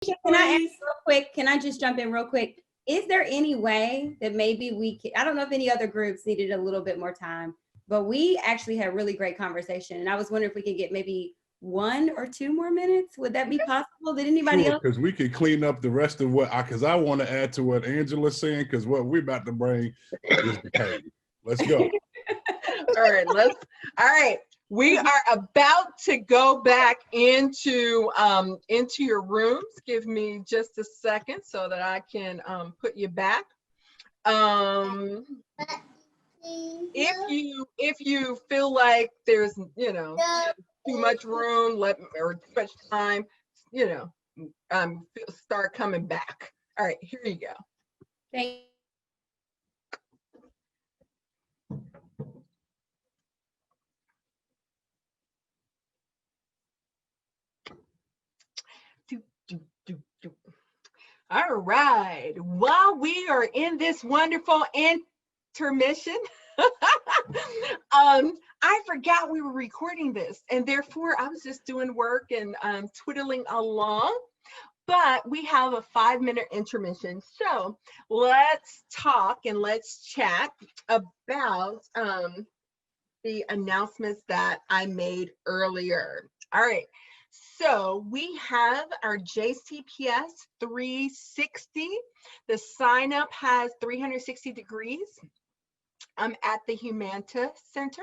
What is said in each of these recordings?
Can I ask real quick? Can I just jump in real quick? Is there any way that maybe we can, I don't know if any other groups needed a little bit more time, but we actually had really great conversation. And I was wondering if we could get maybe 1 or 2 more minutes. Would that be possible? Did anybody else? Because we could clean up the rest of what, because I want to add to what Angela's saying, because what we're about to bring is the pain. Let's go. All right. We are about to go back into your rooms. Give me just a second so that I can put you back. If you feel like there's too much room, or too much time, start coming back. All right, here you go. Thank you. All right, while we are in this wonderful intermission, I forgot we were recording this, and therefore I was just doing work and twiddling along, but we have a 5-minute intermission. So let's talk and let's chat about the announcements that I made earlier. All right. So we have our JCPS 360. The sign up has 360 degrees at the Humanta Center.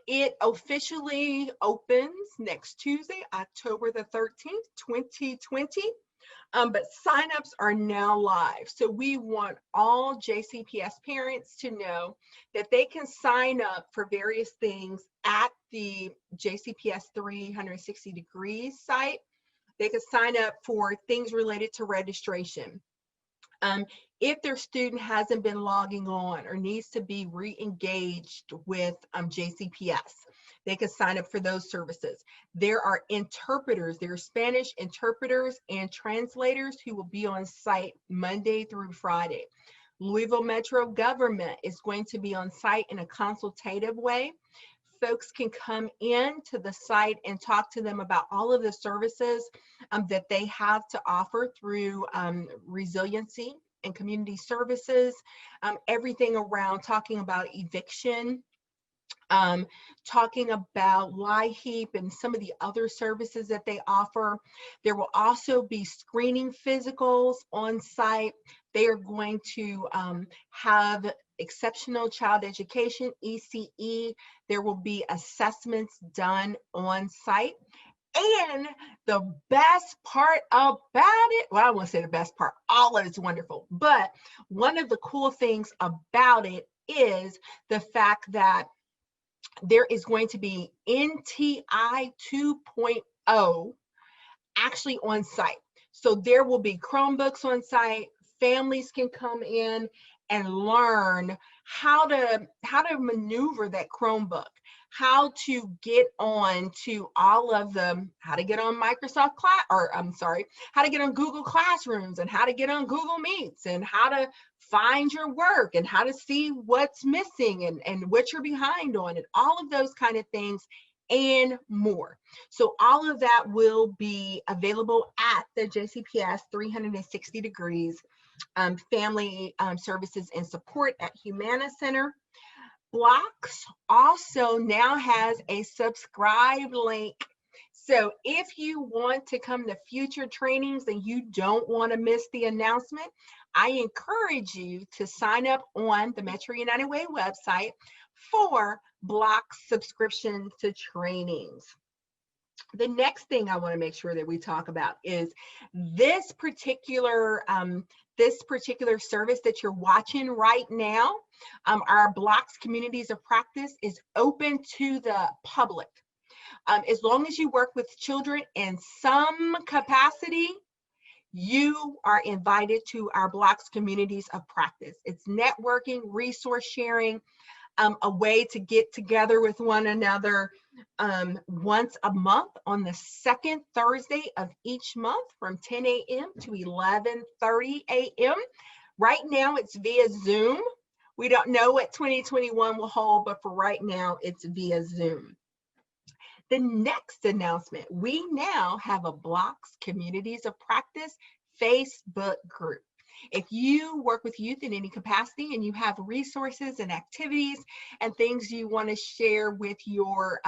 It officially opens next Tuesday, October the 13th, 2020. But signups are now live. So we want all JCPS parents to know that they can sign up for various things at the JCPS 360 degrees site. They can sign up for things related to registration. If their student hasn't been logging on or needs to be re-engaged with JCPS, they can sign up for those services. There are interpreters, there are Spanish interpreters and translators who will be on site Monday through Friday. Louisville Metro government is going to be on site in a consultative way. Folks can come in to the site and talk to them about all of the services that they have to offer through resiliency and community services, everything around talking about eviction, talking about LIHEAP and some of the other services that they offer. There will also be screening physicals on site. They are going to have exceptional child education, ECE. There will be assessments done on site. And the best part about it, well, I won't say the best part, all of it's wonderful, but one of the cool things about it is the fact that there is going to be NTI 2.0 actually on site. So there will be Chromebooks on site. Families can come in and learn how to maneuver that Chromebook, how to get on to all of the, how to get on Microsoft Class, or I'm sorry, how to get on Google Classrooms and how to get on Google Meets and how to find your work and how to see what's missing and what you're behind on and all of those kind of things and more. So all of that will be available at the JCPS 360 degrees Family Services and Support at Humana Center. BLOCS also now has a subscribe link. So if you want to come to future trainings and you don't want to miss the announcement, I encourage you to sign up on the Metro United Way website for BLOCS subscription to trainings. The next thing I want to make sure that we talk about is this particular service that you're watching right now. Our BLOCS Communities of Practice is open to the public. As long as you work with children in some capacity, you are invited to our BLOCS Communities of Practice. It's networking, resource sharing, a way to get together with one another once a month on the second Thursday of each month from 10 a.m. to 11:30 a.m. Right now it's via Zoom. We don't know what 2021 will hold, but for right now it's via Zoom. The next announcement, we now have a BLOCS Communities of Practice Facebook group. If you work with youth in any capacity and you have resources and activities and things you want to share with your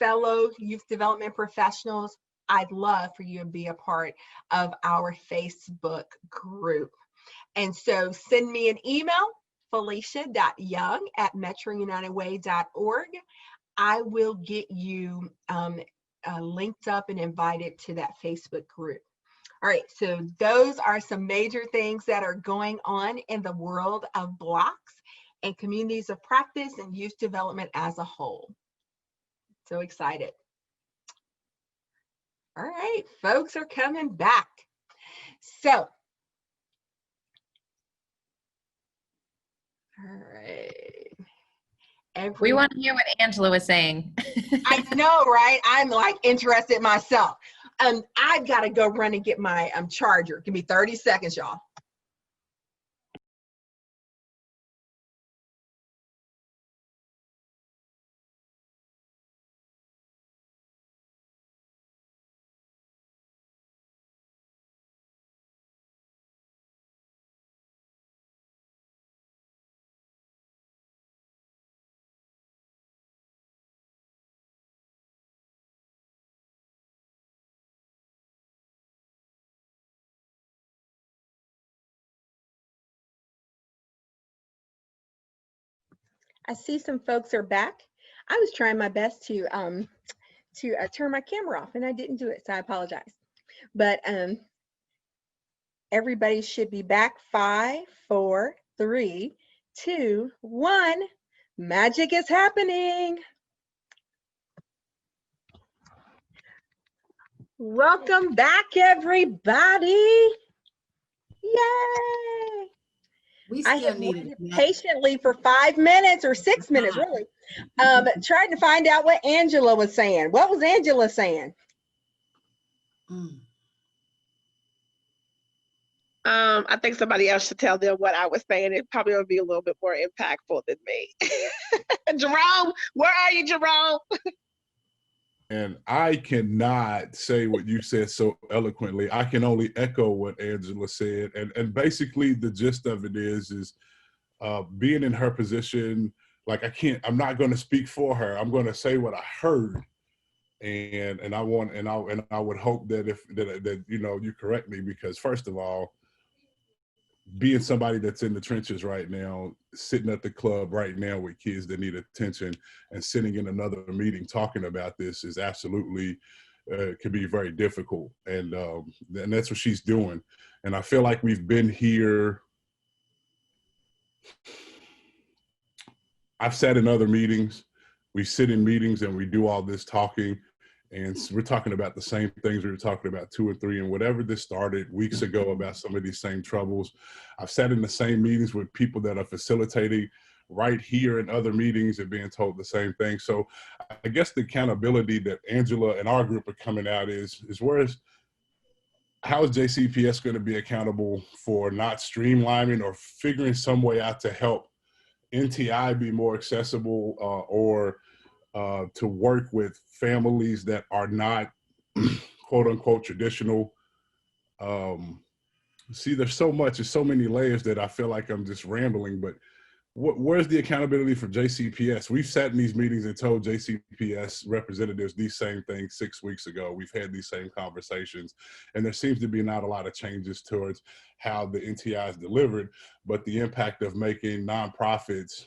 fellow youth development professionals, I'd love for you to be a part of our Facebook group. And so send me an email, felicia.young@metrounitedway.org. I will get you linked up and invited to that Facebook group. All right, so those are some major things that are going on in the world of BLOCS and communities of practice and youth development as a whole. So excited. All right, folks are coming back. So, all right. We want to hear what Angela was saying. I know, right? I'm like interested myself. I've got to go run and get my charger. Give me 30 seconds, y'all. I see some folks are back. I was trying my best to turn my camera off and I didn't do it, so I apologize. But everybody should be back. 5, 4, 3, 2, 1. Magic is happening. Welcome back, everybody. Yay! I have waited patiently for 5 minutes or 6 minutes, really, trying to find out what Angela was saying. What was Angela saying? I think somebody else should tell them what I was saying. It probably would be a little bit more impactful than me. Jerome, where are you, Jerome? And I cannot say what you said so eloquently. I can only echo what Angela said. And basically the gist of it is being in her position, like I'm not going to speak for her. I'm going to say what I heard. And I would hope that that you know, you correct me, because first of all, being somebody that's in the trenches right now, sitting at the club right now with kids that need attention and sitting in another meeting talking about this is absolutely, can be very difficult. And that's what she's doing. And I feel like we've been here. I've sat in other meetings. We sit in meetings and we do all this talking. And we're talking about the same things we were talking about 2 and 3 and whatever this started weeks ago about some of these same troubles. I've sat in the same meetings with people that are facilitating right here in other meetings and being told the same thing. So I guess the accountability that Angela and our group are coming out is how is JCPS going to be accountable for not streamlining or figuring some way out to help NTI be more accessible or to work with families that are not quote unquote traditional. See, there's so many layers that I feel like I'm just rambling, but where's the accountability for JCPS? We've sat in these meetings and told JCPS representatives these same things 6 weeks ago. We've had these same conversations, and there seems to be not a lot of changes towards how the NTI is delivered, but the impact of making nonprofits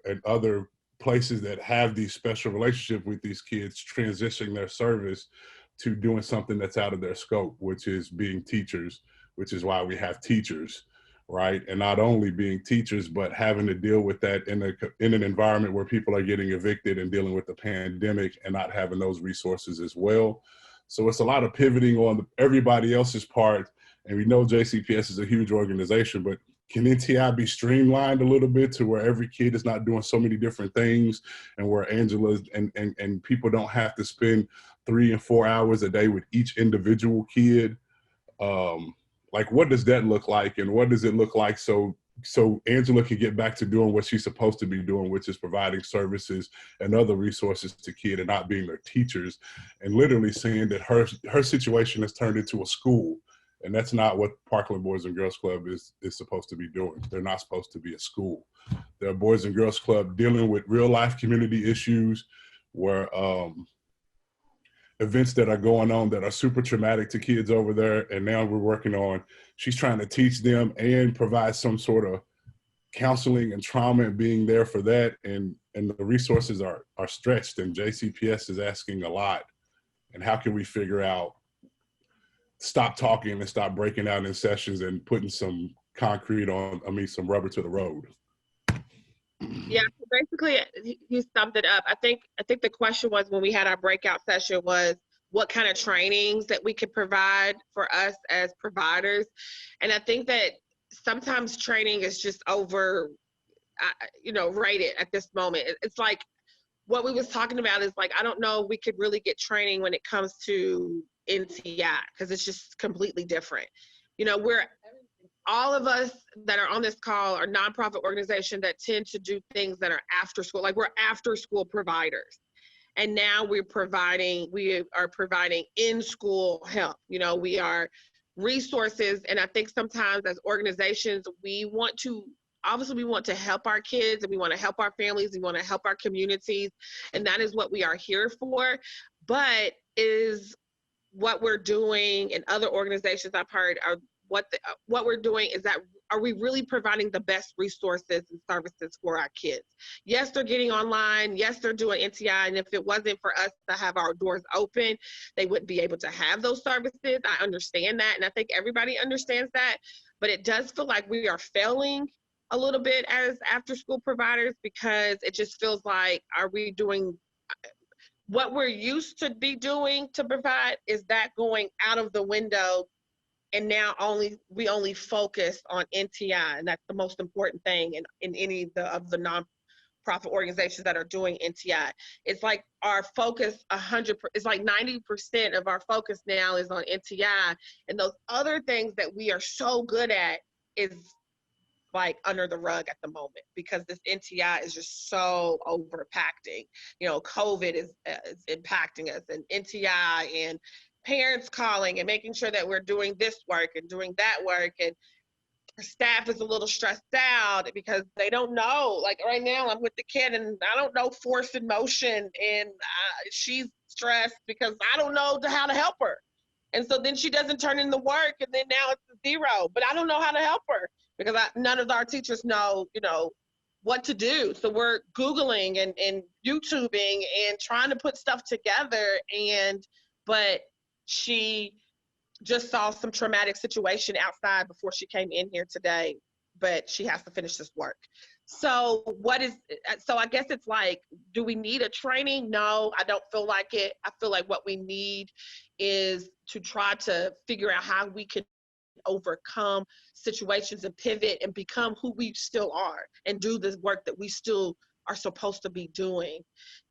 and other places that have these special relationshiip with these kids transitioning their service to doing something that's out of their scope, which is being teachers, which is why we have teachers, right? And not only being teachers, but having to deal with that in an environment where people are getting evicted and dealing with the pandemic and not having those resources as well. So it's a lot of pivoting on everybody else's part. And we know JCPS is a huge organization, but can NTI be streamlined a little bit to where every kid is not doing so many different things, and where Angela and people don't have to spend 3 and 4 hours a day with each individual kid? Like, what does that look like? And what does it look like so so Angela can get back to doing what she's supposed to be doing, which is providing services and other resources to kids and not being their teachers, and literally saying that her situation has turned into a school. And that's not what Parkland Boys and Girls Club is supposed to be doing. They're not supposed to be a school. They're a Boys and Girls Club dealing with real life community issues where events that are going on that are super traumatic to kids over there. And now we're working on, she's trying to teach them and provide some sort of counseling and trauma and being there for that. And the resources are stretched, and JCPS is asking a lot. And how can we figure out, stop talking and stop breaking out in sessions and putting some concrete on, some rubber to the road? Yeah, so basically you summed it up. I think the question was, when we had our breakout session, was what kind of trainings that we could provide for us as providers. And I think that sometimes training is just rated at this moment. It's like what we was talking about is like, I don't know if we could really get training when it comes to NTI, because it's just completely different. All of us that are on this call are nonprofit organizations that tend to do things that are after school, like we're after school providers. And now we are providing in-school help. We are resources. And I think sometimes as organizations, we want to help our kids, and we want to help our families, we want to help our communities. And that is what we are here for. But is what we're doing, and other organizations I've heard are what we're doing is that, are we really providing the best resources and services for our kids? Yes, they're getting online. Yes, they're doing NTI. And if it wasn't for us to have our doors open, they wouldn't be able to have those services. I understand that. And I think everybody understands that. But it does feel like we are failing a little bit as after school providers, because it just feels like, are we doing what we're used to be doing to provide? Is that going out of the window? And now we only focus on NTI, and that's the most important thing in any of the nonprofit organizations that are doing NTI. It's like our focus 100%, it's like 90% of our focus now is on NTI, and those other things that we are so good at is like under the rug at the moment, because this NTI is just so overpacking. COVID is impacting us, and NTI, and parents calling and making sure that we're doing this work and doing that work, and our staff is a little stressed out because they don't know. Like right now I'm with the kid and I don't know force and motion, and she's stressed because I don't know how to help her, and so then she doesn't turn in the work, and then now it's a 0, but I don't know how to help her because none of our teachers know what to do. So we're Googling and YouTubing and trying to put stuff together, but she just saw some traumatic situation outside before she came in here today, but she has to finish this work. So I guess it's like, do we need a training? No, I don't feel like it. I feel like what we need is to try to figure out how we can overcome situations and pivot and become who we still are, and do this work that we still are supposed to be doing,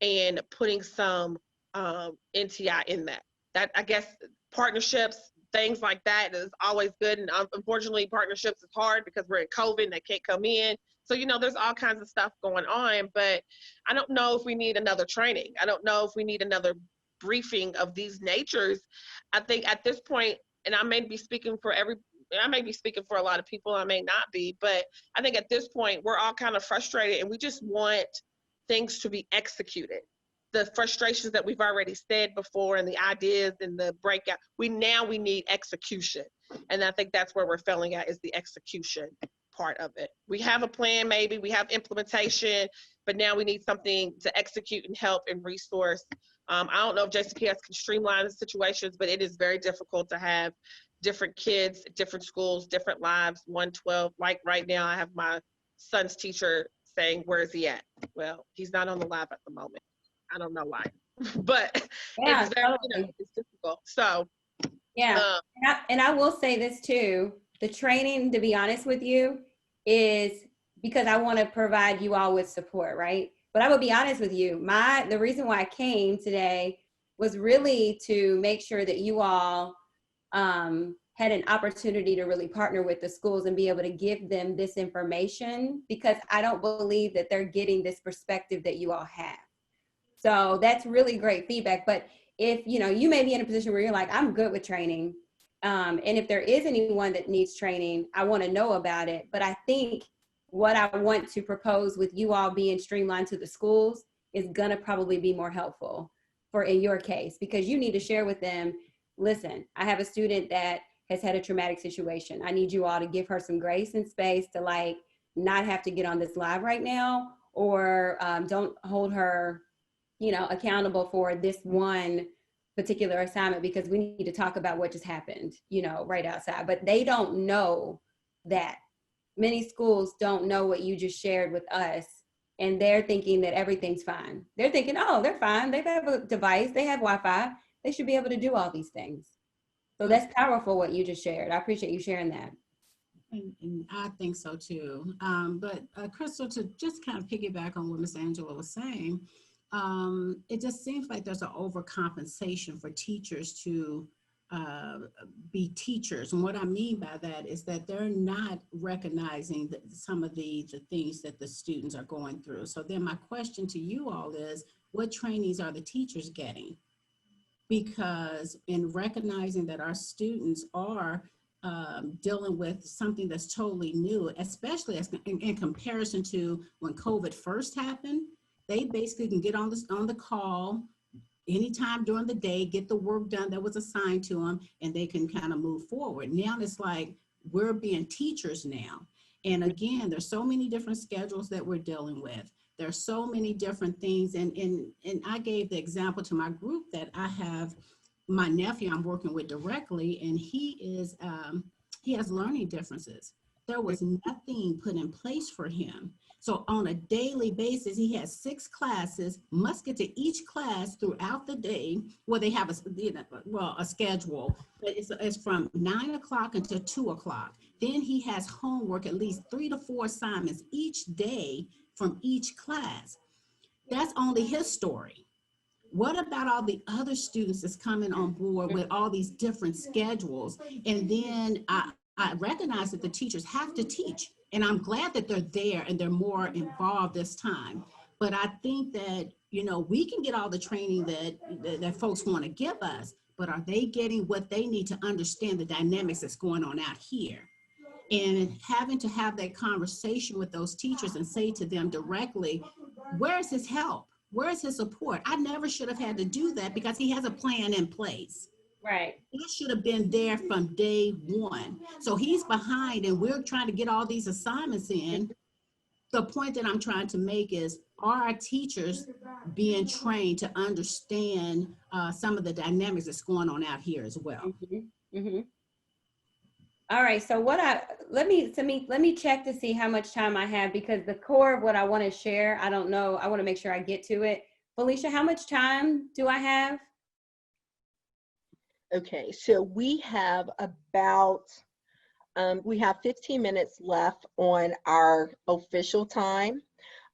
and putting some NTI in that. That, I guess, partnerships, things like that is always good. And unfortunately, partnerships is hard because we're in COVID and they can't come in. So, there's all kinds of stuff going on, but I don't know if we need another training. I don't know if we need another briefing of these natures. I think at this point, and I may be speaking for a lot of people, I may not be, but I think at this point, we're all kind of frustrated and we just want things to be executed. The frustrations that we've already said before, and the ideas and the breakout, we need execution. And I think that's where we're failing at, is the execution part of it. We have a plan, maybe we have implementation, but now we need something to execute and help and resource. I don't know if JCPS can streamline the situations, but it is very difficult to have different kids, different schools, different lives, 112. Like right now, I have my son's teacher saying, where is he at? Well, he's not on the live at the moment. I don't know why, but Yeah, it's very, totally. it's difficult. So yeah, and I will say this too, the training, to be honest with you, is because I want to provide you all with support, right? But I will be honest with you, the reason why I came today was really to make sure that you all had an opportunity to really partner with the schools and be able to give them this information, because I don't believe that they're getting this perspective that you all have. So that's really great feedback. But if, you know, you may be in a position where you're like, I'm good with training. And if there is anyone that needs training, I want to know about it. But I think what I want to propose with you all being streamlined to the schools is going to probably be more helpful for in your case, because you need to share with them, listen, I have a student that has had a traumatic situation. I need you all to give her some grace and space to like not have to get on this live right now, or don't hold her, you know, accountable for this one particular assignment, because we need to talk about what just happened, you know, right outside. But they don't know that. Many schools don't know what you just shared with us, and they're thinking that everything's fine. They're thinking, oh, they're fine. They have a device, they have Wi-Fi. They should be able to do all these things. So that's powerful what you just shared. I appreciate you sharing that. And I think so too. But Crystal, to just kind of piggyback on what Ms. Angela was saying, it just seems like there's an overcompensation for teachers to be teachers. And what I mean by that is that they're not recognizing that some of the things that the students are going through. So then my question to you all is, what trainings are the teachers getting? Because in recognizing that our students are dealing with something that's totally new, especially as in comparison to when COVID first happened, they basically can get on the call anytime during the day, get the work done that was assigned to them, and they can kind of move forward. Now it's like we're being teachers now. And again, there's so many different schedules that we're dealing with. There's so many different things. And I gave the example to my group that I have my nephew I'm working with directly, and he has learning differences. There was nothing put in place for him. So on a daily basis, he has 6 classes, must get to each class throughout the day, where they have a schedule, but it's from 9 o'clock until 2 o'clock. Then he has homework, at least 3 to 4 assignments each day from each class. That's only his story. What about all the other students that's coming on board with all these different schedules? And then I recognize that the teachers have to teach, and I'm glad that they're there and they're more involved this time. But I think that, you know, we can get all the training that folks want to give us, but are they getting what they need to understand the dynamics that's going on out here? And having to have that conversation with those teachers and say to them directly, where's his help? Where's his support? I never should have had to do that because he has a plan in place. Right. He should have been there from day one. So he's behind, and we're trying to get all these assignments in. The point that I'm trying to make is, are our teachers being trained to understand some of the dynamics that's going on out here as well? Mm-hmm. Mm-hmm. All right, so let me check to see how much time I have, because the core of what I want to share, I don't know, I want to make sure I get to it. Felicia, how much time do I have? Okay, so we have about, we have 15 minutes left on our official time.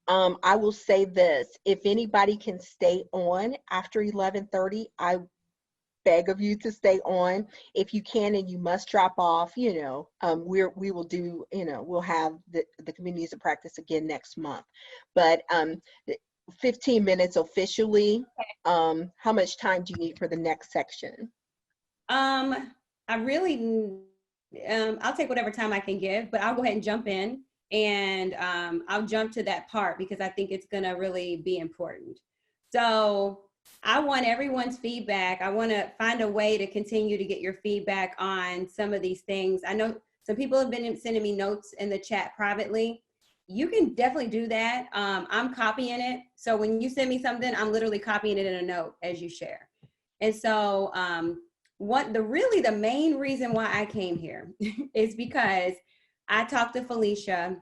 I will say this, if anybody can stay on after 11:30, I beg of you to stay on. If you can and you must drop off, you know, we will do, you know, we'll have the communities of practice again next month. But 15 minutes officially. How much time do you need for the next section? I really, I'll take whatever time I can give, but I'll go ahead and jump in, and I'll jump to that part because I think it's gonna really be important. So I want everyone's feedback. I want to find a way to continue to get your feedback on some of these things. I know some people have been sending me notes in the chat privately. You can definitely do that. I'm copying it. So when you send me something, I'm literally copying it in a note as you share. And so the main reason why I came here is because I talked to Felicia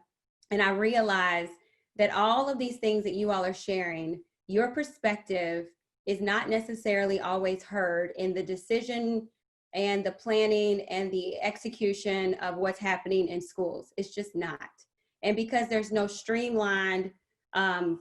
and I realized that all of these things that you all are sharing, your perspective is not necessarily always heard in the decision and the planning and the execution of what's happening in schools. It's just not. And because there's no streamlined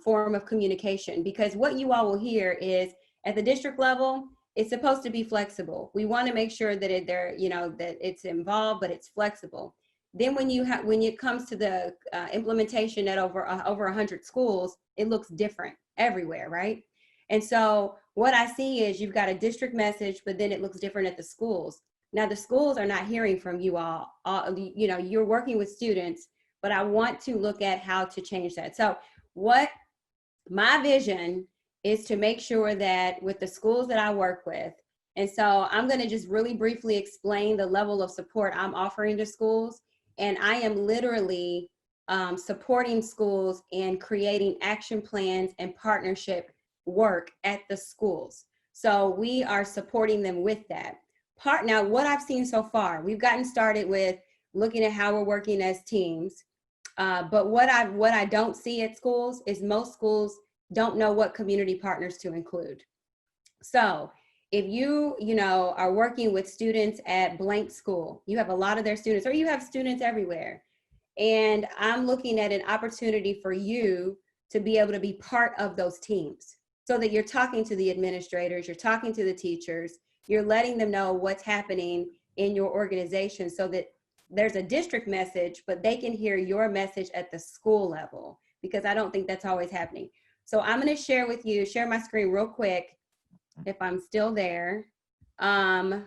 form of communication, because what you all will hear is at the district level, it's supposed to be flexible. We want to make sure that that it's involved, but it's flexible. Then when it comes to the implementation at over 100 schools, it looks different everywhere, right? And so what I see is you've got a district message, but then it looks different at the schools. Now the schools are not hearing from you all. You're working with students, but I want to look at how to change that. So what my vision is to make sure that with the schools that I work with, and so I'm going to just really briefly explain the level of support I'm offering to schools. And I am literally supporting schools and creating action plans and partnership work at the schools. So we are supporting them with that. Now, what I've seen so far, we've gotten started with looking at how we're working as teams. But what I don't see at schools is most schools don't know what community partners to include. So if you are working with students at blank school, you have a lot of their students, or you have students everywhere. And I'm looking at an opportunity for you to be able to be part of those teams so that you're talking to the administrators, you're talking to the teachers, you're letting them know what's happening in your organization so that there's a district message, but they can hear your message at the school level, because I don't think that's always happening. So I'm going to share my screen real quick, if I'm still there. I'm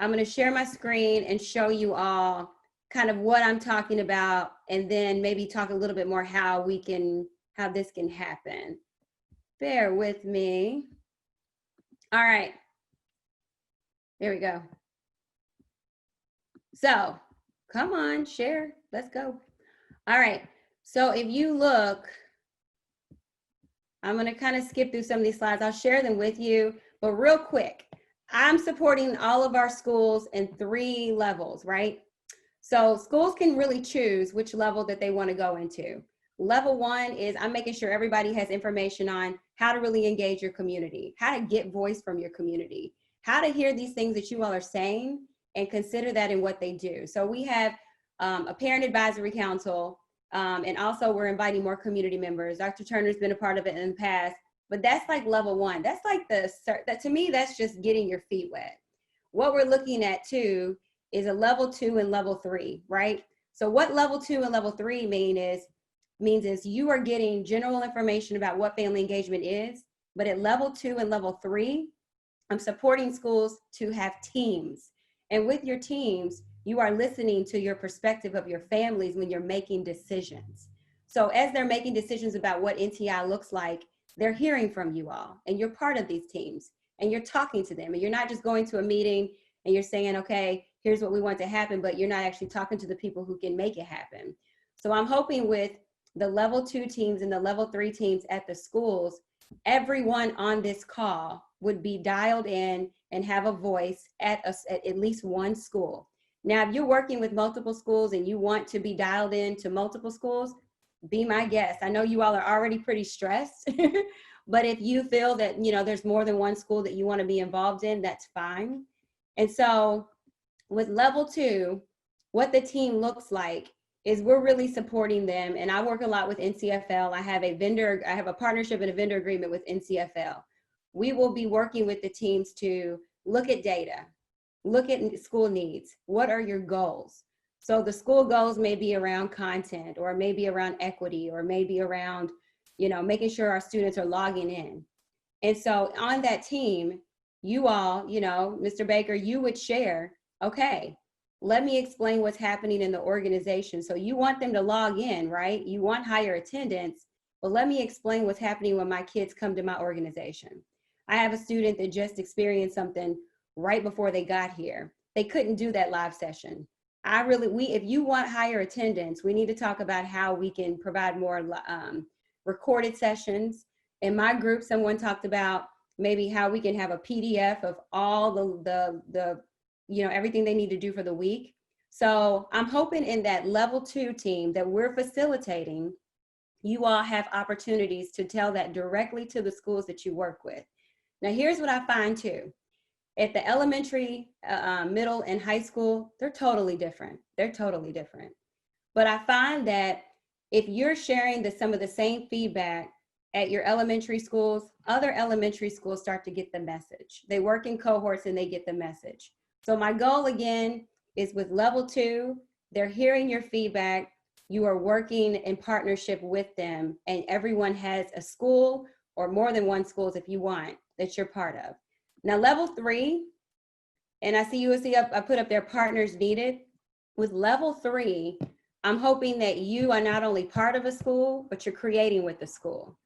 going to share my screen and show you all kind of what I'm talking about, and then maybe talk a little bit more how this can happen. Bear with me. All right. There we go. So come on, share. Let's go. All right. So if you look, I'm going to kind of skip through some of these slides. I'll share them with you, but real quick, I'm supporting all of our schools in 3 levels, right? So schools can really choose which level that they want to go into. Level 1 is I'm making sure everybody has information on how to really engage your community, how to get voice from your community, how to hear these things that you all are saying and consider that in what they do. So we have a parent advisory council, and also we're inviting more community members. Dr. Turner's been a part of it in the past, but that's like level 1. That's like that to me, that's just getting your feet wet. What we're looking at too is a level 2 and level 3, right? So what level 2 and level 3 means is you are getting general information about what family engagement is, but at level 2 and level 3, I'm supporting schools to have teams. And with your teams, you are listening to your perspective of your families when you're making decisions. So as they're making decisions about what NTI looks like, they're hearing from you all, and you're part of these teams, and you're talking to them, and you're not just going to a meeting and you're saying, okay, here's what we want to happen, but you're not actually talking to the people who can make it happen. So I'm hoping with the level 2 teams and the level 3 teams at the schools, everyone on this call would be dialed in and have a voice at least one school. Now, if you're working with multiple schools and you want to be dialed in to multiple schools, be my guest. I know you all are already pretty stressed, but if you feel that, there's more than one school that you want to be involved in, that's fine. And so with level 2, what the team looks like is we're really supporting them. And I work a lot with NCFL. I have a partnership and a vendor agreement with NCFL. We will be working with the teams to look at data, look at school needs. What are your goals? So the school goals may be around content, or maybe around equity, or maybe around, making sure our students are logging in. And so on that team, you all, Mr. Baker, you would share, okay, let me explain what's happening in the organization. So you want them to log in, right? You want higher attendance, but let me explain what's happening when my kids come to my organization. I have a student that just experienced something right before they got here. They couldn't do that live session. If you want higher attendance, we need to talk about how we can provide more recorded sessions. In my group, someone talked about maybe how we can have a PDF of all the everything they need to do for the week. So I'm hoping in that level 2 team that we're facilitating, you all have opportunities to tell that directly to the schools that you work with. Now, here's what I find too. At the elementary, middle, and high school, they're totally different. They're totally different. But I find that if you're sharing some of the same feedback at your elementary schools, other elementary schools start to get the message. They work in cohorts and they get the message. So my goal again is with level 2, they're hearing your feedback, you are working in partnership with them, and everyone has a school or more than one schools if you want that you're part of. Now level 3, and I see I put up their partners needed. With level 3, I'm hoping that you are not only part of a school, but you're creating with the school.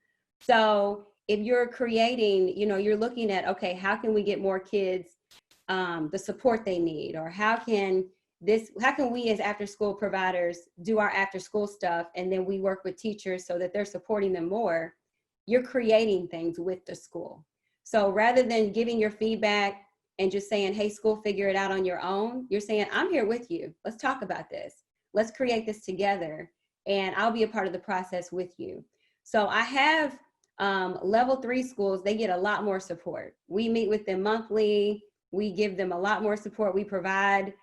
So if you're creating, you know, you're looking at, okay, how can we get more kids the support they need, or how can we as after school providers do our after school stuff, and then we work with teachers so that they're supporting them more. You're creating things with the school. So rather than giving your feedback and just saying, hey, school, figure it out on your own, you're saying, I'm here with you. Let's talk about this. Let's create this together, and I'll be a part of the process with you. So I have level 3 schools, they get a lot more support. We meet with them monthly. We give them a lot more support. We'll provide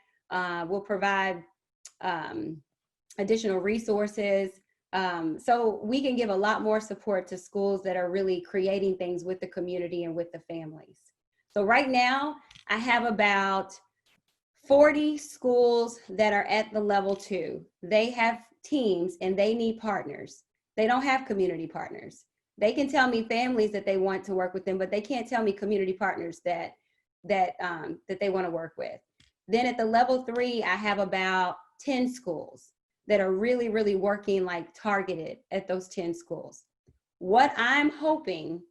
additional resources. So we can give a lot more support to schools that are really creating things with the community and with the families. So right now, I have about 40 schools that are at the level 2. They have teams and they need partners. They don't have community partners. They can tell me families that they want to work with them, but they can't tell me community partners that they want to work with. Then at the level 3, I have about 10 schools that are really, really working like targeted at those 10 schools. What I'm hoping,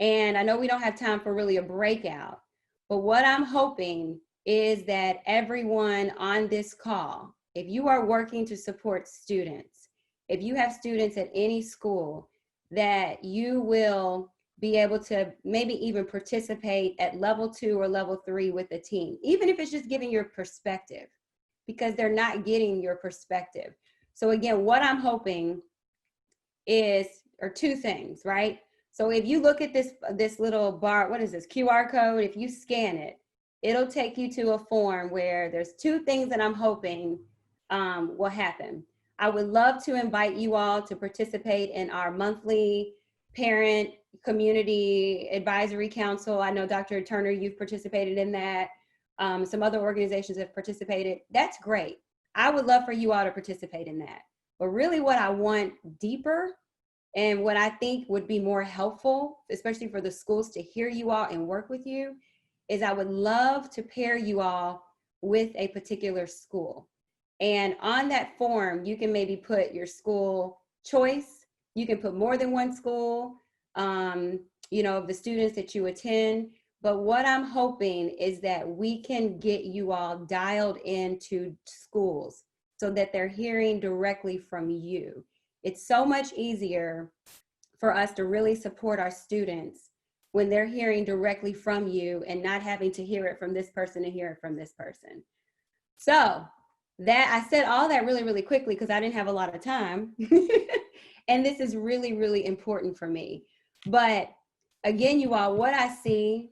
and I know we don't have time for really a breakout, but what I'm hoping is that everyone on this call, if you are working to support students, if you have students at any school, that you will be able to maybe even participate at level 2 or level 3 with the team, even if it's just giving your perspective, because they're not getting your perspective. So again, what I'm hoping are 2 things, right? So if you look at this little bar, what is this, QR code, if you scan it, it'll take you to a form where there's 2 things that I'm hoping will happen. I would love to invite you all to participate in our monthly parent community advisory council. I know Dr. Turner, you've participated in that. Some other organizations have participated. That's great. I would love for you all to participate in that. But really what I want deeper and what I think would be more helpful, especially for the schools to hear you all and work with you, is I would love to pair you all with a particular school. And on that form, you can maybe put your school choice. You can put more than one school, you know, of the students that you attend. But what I'm hoping is that we can get you all dialed into schools so that they're hearing directly from you. It's so much easier for us to really support our students when they're hearing directly from you and not having to hear it from this person and hear it from this person. So that I said all that really, really quickly because I didn't have a lot of time. And this is really, really important for me. But again, you all, what I've seen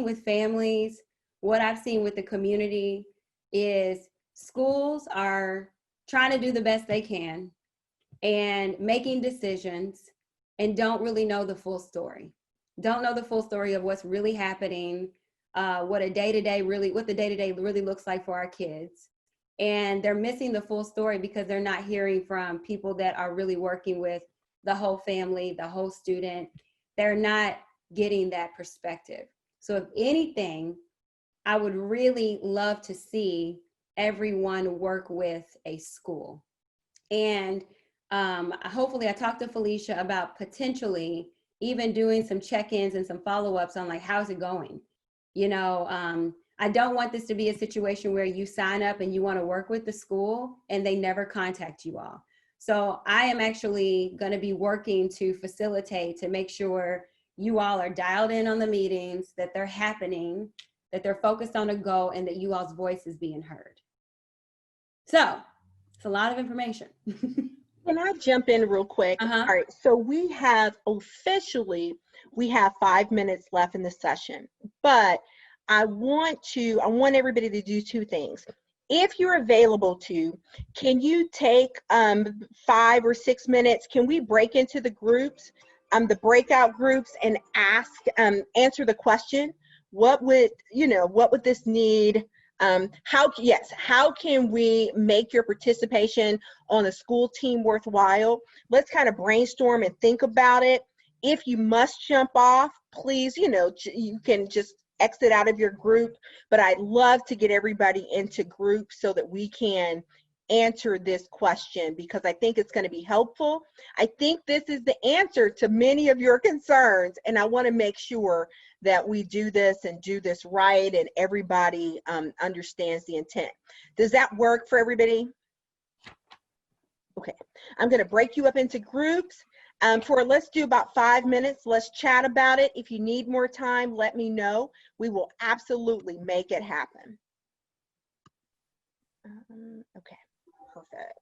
with families, what I've seen with the community is schools are trying to do the best they can and making decisions and don't really know the full story. Don't know the full story of what's really happening, what the day-to-day really looks like for our kids. And they're missing the full story because they're not hearing from people that are really working with the whole family, the whole student. They're not getting that perspective. So if anything, I would really love to see everyone work with a school. And hopefully I talked to Felicia about potentially even doing some check-ins and some follow-ups on like, how's it going? You know, I don't want this to be a situation where you sign up and you want to work with the school and they never contact you all. So I am actually going to be working to facilitate to make sure you all are dialed in on the meetings, that they're happening, that they're focused on a goal, and that you all's voice is being heard. So it's a lot of information. Can I jump in real quick? Uh-huh. All right, so we have 5 minutes left in the session, but I want everybody to do 2 things. If you're available to, can you take 5 or 6 minutes? Can we break into the groups the breakout groups and answer the question, what would this need? How can we make your participation on a school team worthwhile? Let's kind of brainstorm and think about it. If you must jump off, please, you can just exit out of your group, but I'd love to get everybody into groups so that we can answer this question, because I think it's going to be helpful. I think this is the answer to many of your concerns, and I want to make sure that we do this and do this right, and everybody understands the intent. Does that work for everybody? Okay, I'm going to break you up into groups. Let's do about 5 minutes. Let's chat about it. If you need more time, let me know. We will absolutely make it happen. Okay, perfect.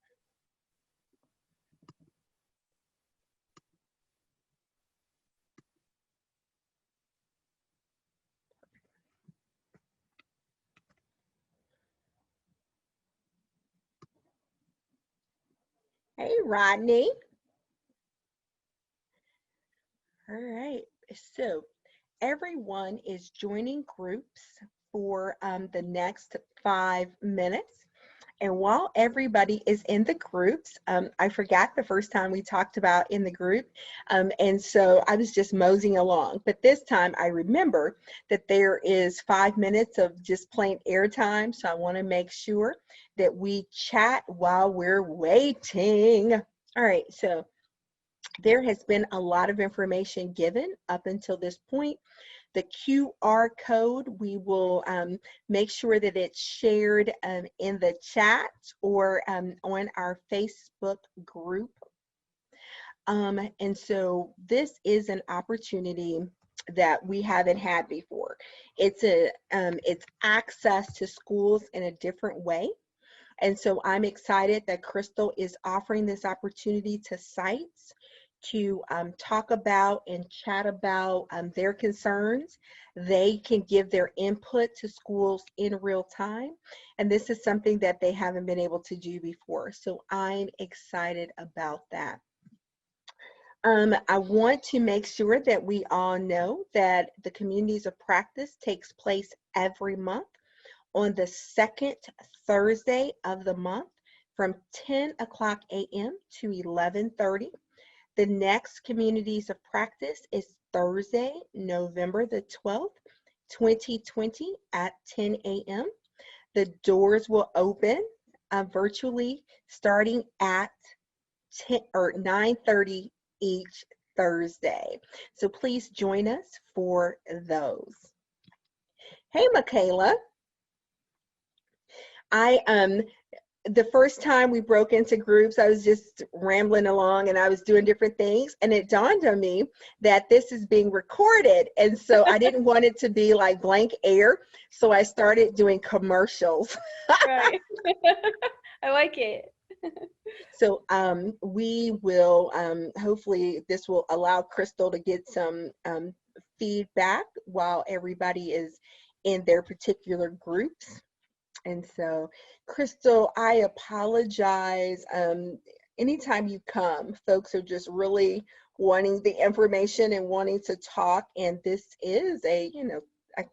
Hey, Rodney. All right, so everyone is joining groups for the next 5 minutes. And while everybody is in the groups, I forgot the first time we talked about in the group. And so I was just moseying along. But this time I remember that there is 5 minutes of just plain airtime. So I want to make sure that we chat while we're waiting. All right, so there has been a lot of information given up until this point. The QR code, we will make sure that it's shared in the chat or on our Facebook group. And so this is an opportunity that we haven't had before. It's access to schools in a different way. And so I'm excited that Crystal is offering this opportunity to sites to talk about and chat about their concerns. They can give their input to schools in real time. And this is something that they haven't been able to do before. So I'm excited about that. I want to make sure that we all know that the Communities of Practice takes place every month on the second Thursday of the month from 10 o'clock a.m. to 11:30. The next Communities of Practice is Thursday, November the 12th, 2020 at 10 a.m. The doors will open virtually starting at 9:30 each Thursday. So please join us for those. Hey, Michaela. The first time we broke into groups, I was just rambling along and I was doing different things, and it dawned on me that this is being recorded, and so I didn't want it to be like blank air, so I started doing commercials. Right. I like it. So we will, hopefully this will allow Crystal to get some feedback while everybody is in their particular groups. And so, Crystal, I apologize. Anytime you come, folks are just really wanting the information and wanting to talk. And this is I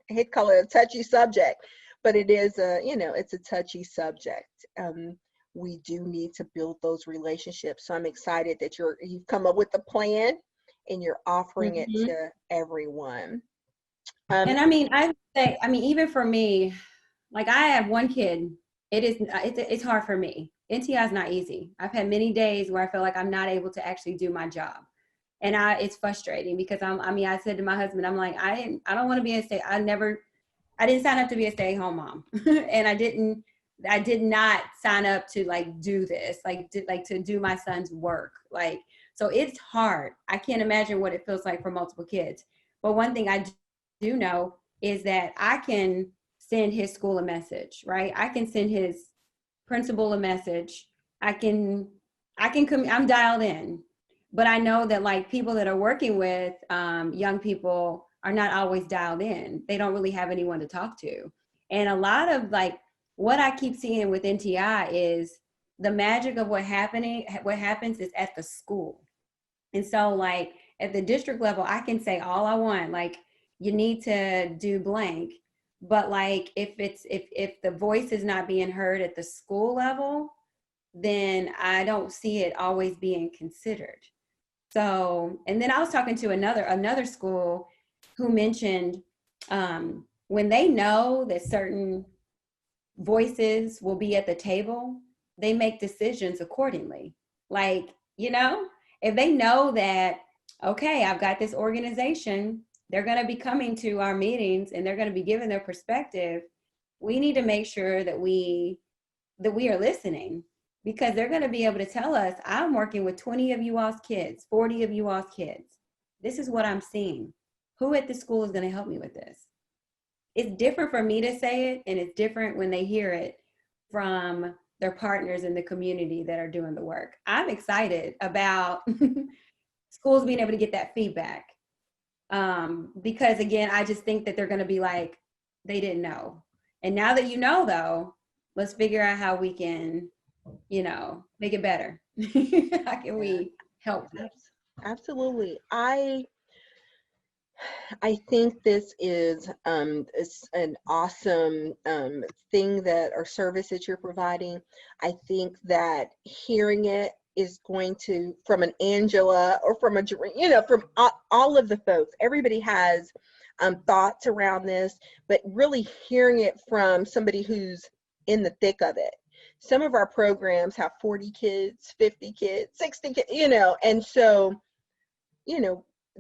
hate to call it a touchy subject, but it is it's a touchy subject. We do need to build those relationships. So I'm excited that you've come up with a plan and you're offering it to everyone. And I mean, even for me, like I have one kid, it's hard for me. NTI is not easy. I've had many days where I feel like I'm not able to actually do my job. And it's frustrating because I said to my husband, I'm like, I don't want to be I didn't sign up to be a stay-at-home mom. And I did not sign up to do this, to do my son's work. So it's hard. I can't imagine what it feels like for multiple kids. But one thing I do know is that I can send his school a message, right? I can send his principal a message. I'm dialed in, but I know that people that are working with young people are not always dialed in. They don't really have anyone to talk to. And a lot of what I keep seeing with NTI is the magic of what happens is at the school. And so At the district level, I can say all I want, like, you need to do blank. But like, if the voice is not being heard at the school level, then I don't see it always being considered. So, and then I was talking to another school who mentioned when they know that certain voices will be at the table, they make decisions accordingly. Like, if they know that, okay, I've got this organization, they're going to be coming to our meetings and they're going to be giving their perspective, we need to make sure that we are listening, because they're going to be able to tell us, I'm working with 20 of you all's kids, 40 of you all's kids. This is what I'm seeing. Who at the school is going to help me with this? It's different for me to say it, and it's different when they hear it from their partners in the community that are doing the work. I'm excited about schools being able to get that feedback. Because again, I just think that they're going to be like, they didn't know. And now that you know, though, let's figure out how we can, make it better. How can we help? Absolutely. I think this is it's an awesome thing, that our service that you're providing. I think that hearing it is going to, from an Angela or from from all of the folks, everybody has thoughts around this, but really hearing it from somebody who's in the thick of it. Some of our programs have 40 kids, 50 kids, 60 kids, and so,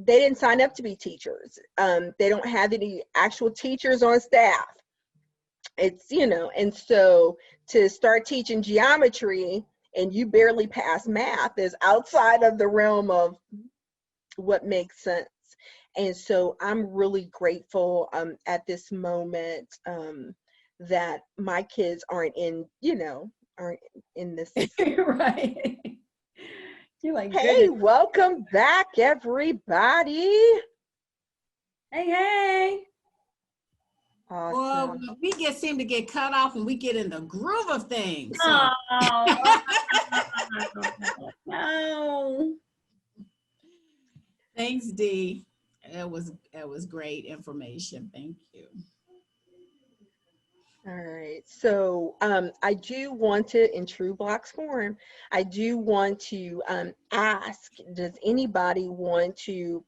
they didn't sign up to be teachers. They don't have any actual teachers on staff. It's, and so to start teaching geometry and you barely pass math is outside of the realm of what makes sense. And so I'm really grateful at this moment that my kids aren't in this. Right. You're like, hey, goodness. welcome back, everybody. Hey. Awesome. Well, we seem to get cut off when we get in the groove of things. So. Oh. No. Thanks, Dee. That was great information. Thank you. All right, so I do want to, in true BLOCS form, I do want to ask, does anybody want to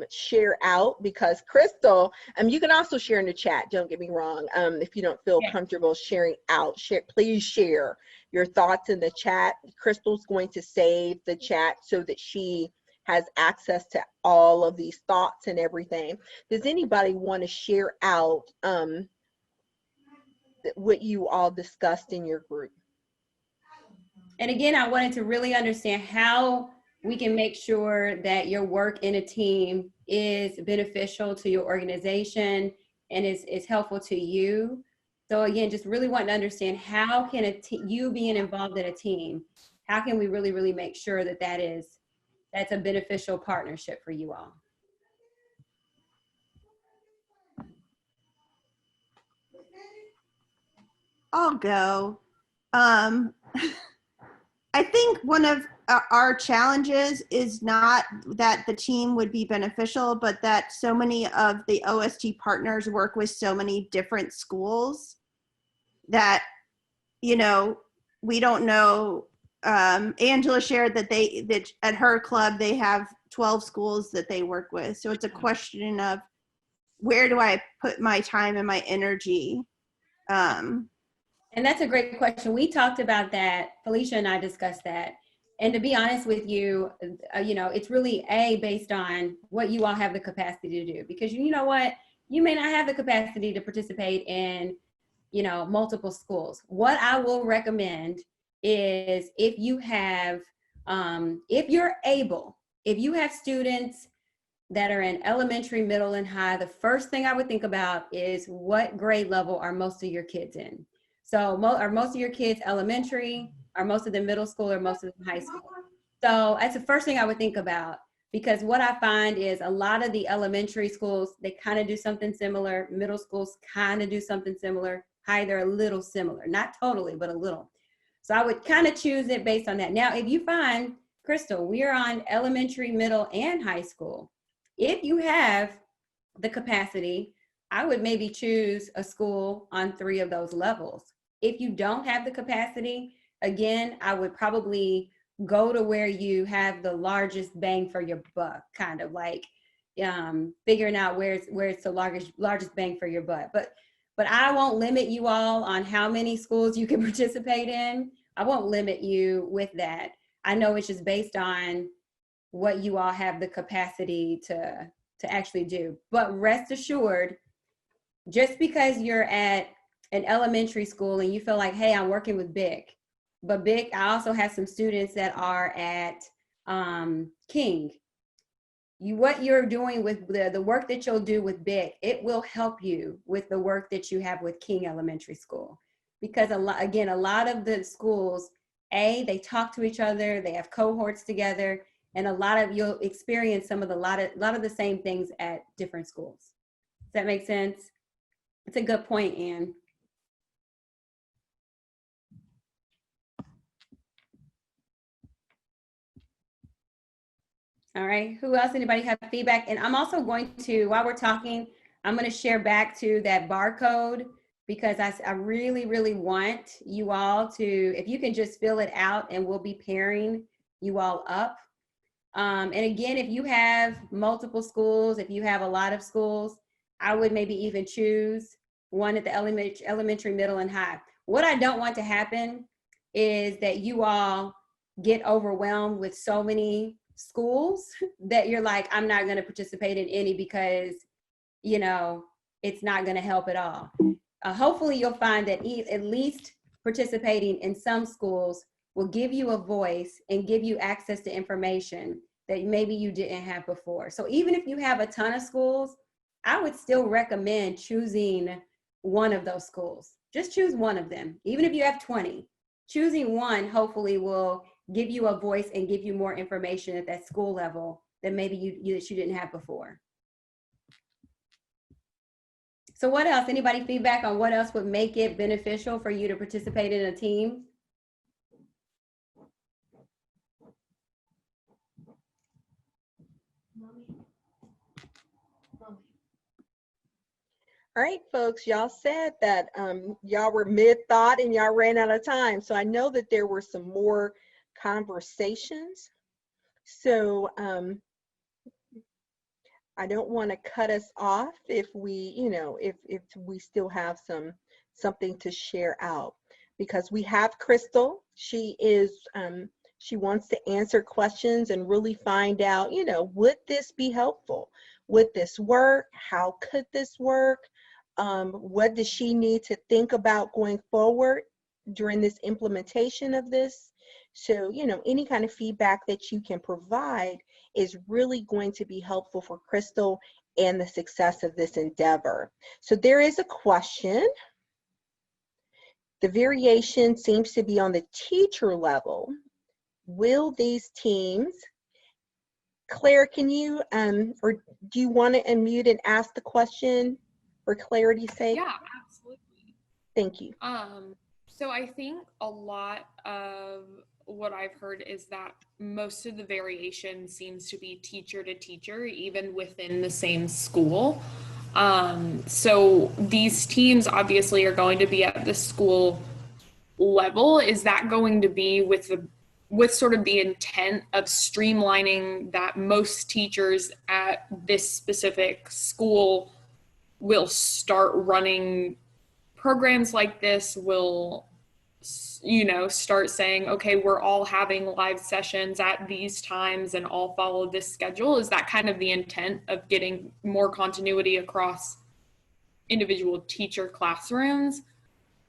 share out? Because Crystal, you can also share in the chat, don't get me wrong. If you don't feel comfortable sharing out, please share your thoughts in the chat. Crystal's going to save the chat so that she has access to all of these thoughts and everything. Does anybody want to share out what you all discussed in your group? And again, I wanted to really understand how we can make sure that your work in a team is beneficial to your organization and is helpful to you. So again, just really wanting to understand, how can you being involved in a team, how can we really, really make sure that that's a beneficial partnership for you all? I'll go. I think one of our challenges is not that the team would be beneficial, but that so many of the OST partners work with so many different schools that, we don't know. Angela shared that at her club, they have 12 schools that they work with. So it's a question of, where do I put my time and my energy? And that's a great question. We talked about that. Felicia and I discussed that. And to be honest with you, it's really based on what you all have the capacity to do. Because you know what? You may not have the capacity to participate in, multiple schools. What I will recommend is, if you have students that are in elementary, middle, and high, the first thing I would think about is, what grade level are most of your kids in? So are most of your kids elementary? Are most of them middle school? Or most of them high school? So that's the first thing I would think about, because what I find is a lot of the elementary schools, they kind of do something similar. Middle schools kind of do something similar. High, they're a little similar, not totally, but a little. So I would kind of choose it based on that. Now, if you find Crystal, we are on elementary, middle, and high school. If you have the capacity, I would maybe choose a school on 3 of those levels. If you don't have the capacity, again, I would probably go to where you have the largest bang for your buck, kind of like figuring out where it's the largest bang for your buck. But I won't limit you all on how many schools you can participate in. I won't limit you with that. I know it's just based on what you all have the capacity to actually do. But rest assured, just because you're at an elementary school and you feel like, hey, I'm working with BIC, but BIC, I also have some students that are at King. What you're doing with the work that you'll do with BIC, it will help you with the work that you have with King Elementary School. Because a lot of the schools, they talk to each other, they have cohorts together, and you'll experience a lot of the same things at different schools. Does that make sense? It's a good point, Anne. All right, who else? Anybody have feedback? And I'm also going to, while we're talking, I'm going to share back to that barcode, because I really, really want you all to, if you can just fill it out, and we'll be pairing you all up. And again, if you have multiple schools, if you have a lot of schools, I would maybe even choose one at the elementary, middle, and high. What I don't want to happen is that you all get overwhelmed with so many schools that you're like, I'm not going to participate in any because, it's not going to help at all. Hopefully you'll find that at least participating in some schools will give you a voice and give you access to information that maybe you didn't have before. So even if you have a ton of schools, I would still recommend choosing one of those schools. Just choose one of them. Even if you have 20, choosing one hopefully will give you a voice and give you more information at that school level that maybe you didn't have before. So what else? Anybody feedback on what else would make it beneficial for you to participate in a team? All right, folks, y'all said that y'all were mid-thought and y'all ran out of time. So I know that there were some more conversations. So I don't want to cut us off if we, if we still have something to share out, because we have Crystal. She wants to answer questions and really find out, would this be helpful? Would this work? How could this work? What does she need to think about going forward during this implementation of this? So, any kind of feedback that you can provide is really going to be helpful for Crystal and the success of this endeavor. So there is a question. The variation seems to be on the teacher level. Will these teams, Claire, can you, or do you want to unmute and ask the question for clarity's sake? Yeah, absolutely. Thank you. So I think a lot of what I've heard is that most of the variation seems to be teacher to teacher, even within the same school. So these teams obviously are going to be at the school level. Is that going to be with sort of the intent of streamlining that most teachers at this specific school will start running programs like this, will start saying, okay, we're all having live sessions at these times and all follow this schedule? Is that kind of the intent of getting more continuity across individual teacher classrooms?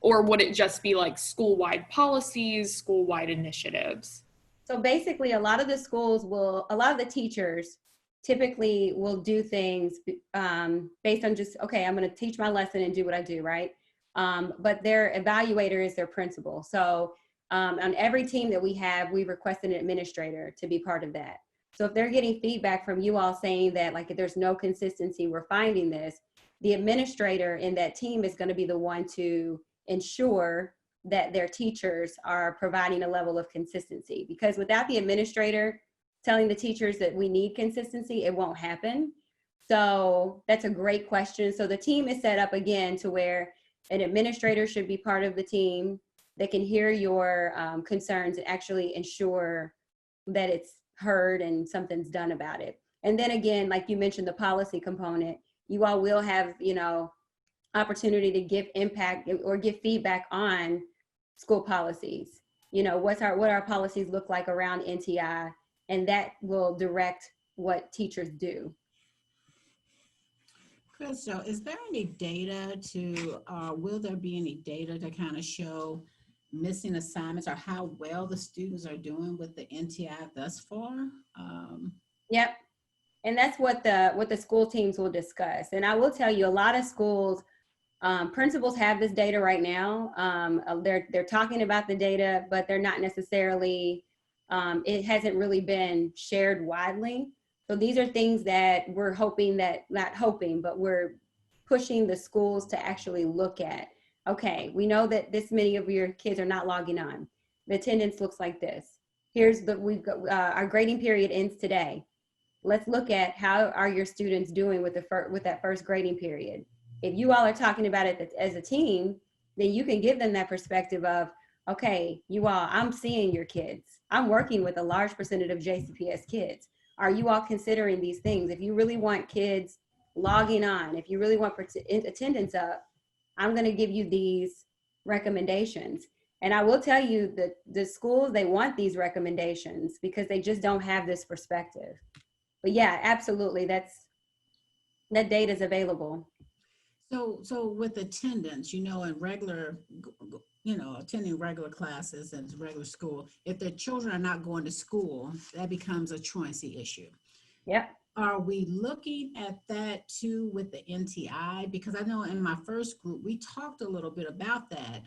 Or would it just be like school-wide policies, school-wide initiatives? So basically, a lot of the teachers typically will do things based on just, okay, I'm going to teach my lesson and do what I do, right? But their evaluator is their principal. So on every team that we have, we request an administrator to be part of that. So if they're getting feedback from you all saying that, like, if there's no consistency, we're finding this, the administrator in that team is going to be the one to ensure that their teachers are providing a level of consistency, because without the administrator telling the teachers that we need consistency, it won't happen. So that's a great question. So the team is set up again to where an administrator should be part of the team that can hear your concerns and actually ensure that it's heard and something's done about it. And then again, like you mentioned, the policy component, you all will have, you know, opportunity to give impact or give feedback on school policies. You know, what our policies look like around NTI, and that will direct what teachers do. Crystal, is there any data to, will there be any data to kind of show missing assignments or how well the students are doing with the NTI thus far? Yep. And that's what the school teams will discuss. And I will tell you, a lot of schools, principals have this data right now. They're talking about the data, but they're not necessarily, it hasn't really been shared widely. So these are things that we're hoping that, not hoping, but we're pushing the schools to actually look at. Okay, we know that this many of your kids are not logging on. The attendance looks like this. Here's we've got, our grading period ends today. Let's look at how are your students doing with that first grading period. If you all are talking about it as a team, then you can give them that perspective of, okay, you all, I'm seeing your kids. I'm working with a large percentage of JCPS kids. Are you all considering these things? If you really want kids logging on, if you really want attendance up, I'm going to give you these recommendations. And I will tell you that the schools, they want these recommendations because they just don't have this perspective. But yeah, absolutely, that data is available. So with attendance, you know, in regular, you know, attending regular classes and regular school, if their children are not going to school, that becomes a truancy issue. Yep. Are we looking at that too with the NTI? Because I know in my first group, we talked a little bit about that.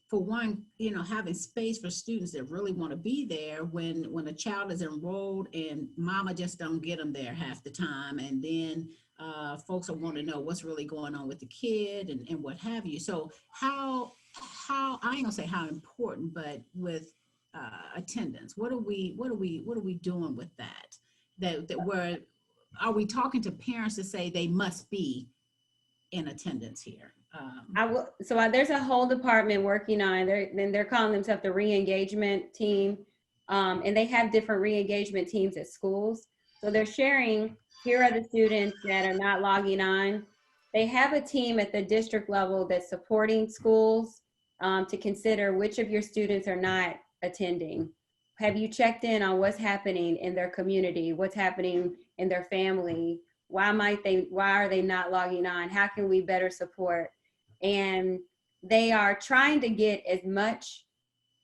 For one, you know, having space for students that really want to be there when a child is enrolled and mama just don't get them there half the time. And then folks will want to know what's really going on with the kid and what have you. So how I ain't gonna say how important, but with attendance, what are we doing with that? That where are we talking to parents to say they must be in attendance here? There's a whole department working on, they're calling themselves the re-engagement team. And they have different re-engagement teams at schools. So they're sharing, here are the students that are not logging on. They have a team at the district level that's supporting schools to consider which of your students are not attending. Have you checked in on what's happening in their community? What's happening in their family? Why are they not logging on? How can we better support? And they are trying to get as much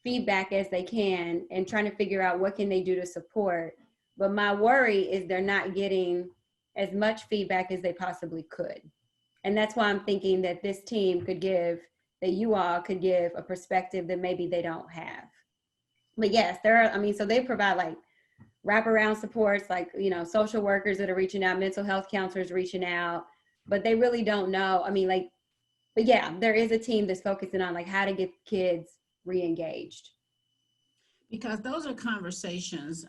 feedback as they can and trying to figure out what can they do to support. But my worry is they're not getting as much feedback as they possibly could. And that's why I'm thinking that this team could give, that you all could give a perspective that maybe they don't have. But yes, so they provide like wraparound supports, like, you know, social workers that are reaching out, mental health counselors reaching out, but they really don't know. But yeah, there is a team that's focusing on like how to get kids re-engaged. Because those are conversations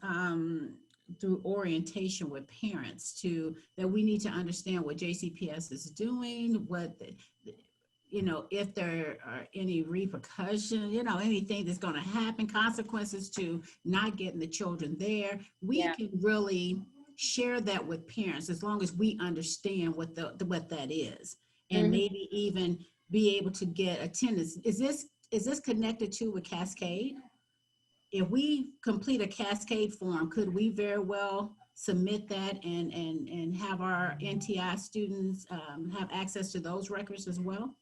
through orientation with parents that we need to understand what JCPS is doing, you know, if there are any repercussions, you know, anything that's going to happen, consequences to not getting the children there. We can really share that with parents as long as we understand what that is. And maybe even be able to get attendance. Is this connected to a Cascade? If we complete a Cascade form, could we very well submit that and have our NTI students have access to those records as well?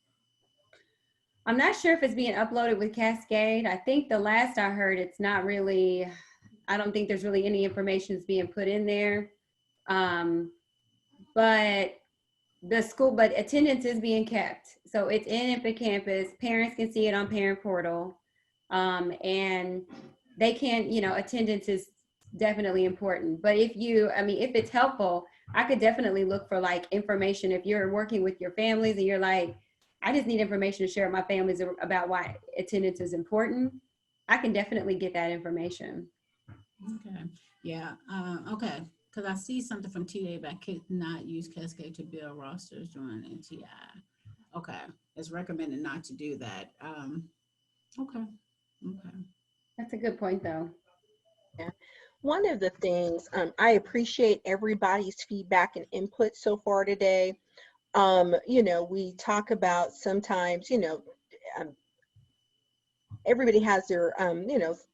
I'm not sure if it's being uploaded with Cascade. I think the last I heard, it's not really, I don't think there's really any information that's being put in there. But attendance is being kept. So it's in Campus. Parents can see it on Parent Portal. And they can, you know, attendance is definitely important. But if it's helpful, I could definitely look for like information. If you're working with your families and you're like, I just need information to share with my families about why attendance is important, I can definitely get that information. Okay, yeah, okay, because I see something from TA about kids not use Cascade to build rosters during NTI. Okay, it's recommended not to do that. Okay. That's a good point, though. Yeah. One of the things, I appreciate everybody's feedback and input so far today. We talk about sometimes, everybody has their,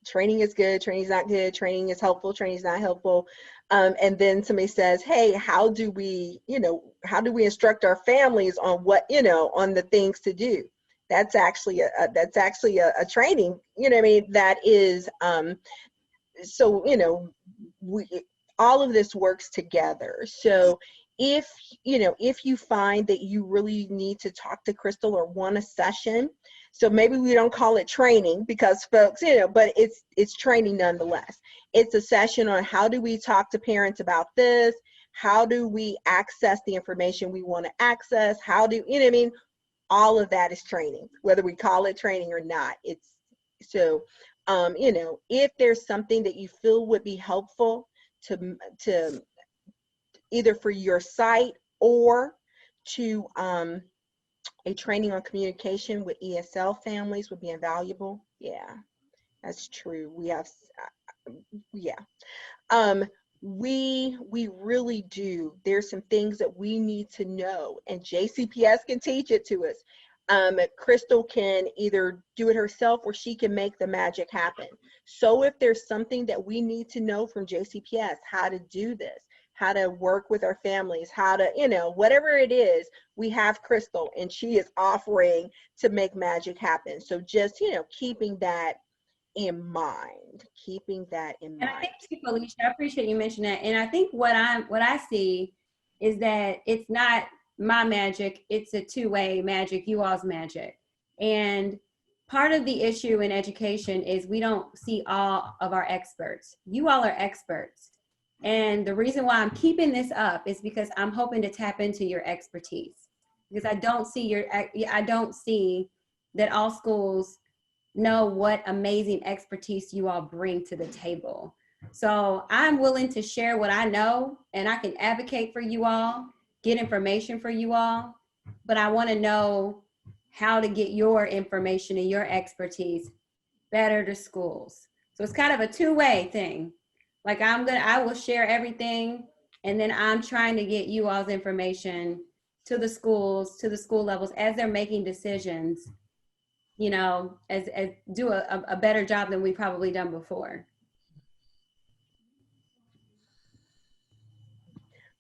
training is good, training is not good, training is helpful, training is not helpful. And then somebody says, hey, how do we instruct our families on what, on the things to do? That's actually a training, that is, so, all of this works together. So if you find that you really need to talk to Crystal or want a session, so maybe we don't call it training because folks, but it's training nonetheless. It's a session on how do we talk to parents about this? How do we access the information we want to access? How do, all of that is training, whether we call it training or not. It's so, if there's something that you feel would be helpful to either for your site or to a training on communication with ESL families would be invaluable. Yeah, that's true. We have, we really do. There's some things that we need to know, and JCPS can teach it to us. Crystal can either do it herself or she can make the magic happen. So if there's something that we need to know from JCPS, how to do this, how to work with our families, how to, whatever it is, we have Crystal and she is offering to make magic happen. So just, keeping that in mind, And I think too, Felicia, I appreciate you mentioning that. And I think what I see is that it's not my magic, it's a two-way magic, you all's magic. And part of the issue in education is we don't see all of our experts. You all are experts. And the reason why I'm keeping this up is because I'm hoping to tap into your expertise. Because I don't see that all schools know what amazing expertise you all bring to the table. So I'm willing to share what I know, and I can advocate for you all, get information for you all, but I want to know how to get your information and your expertise better to schools. So it's kind of a two-way thing. Like I will share everything, and then I'm trying to get you all's information to the schools, to the school levels as they're making decisions, as do a better job than we've probably done before.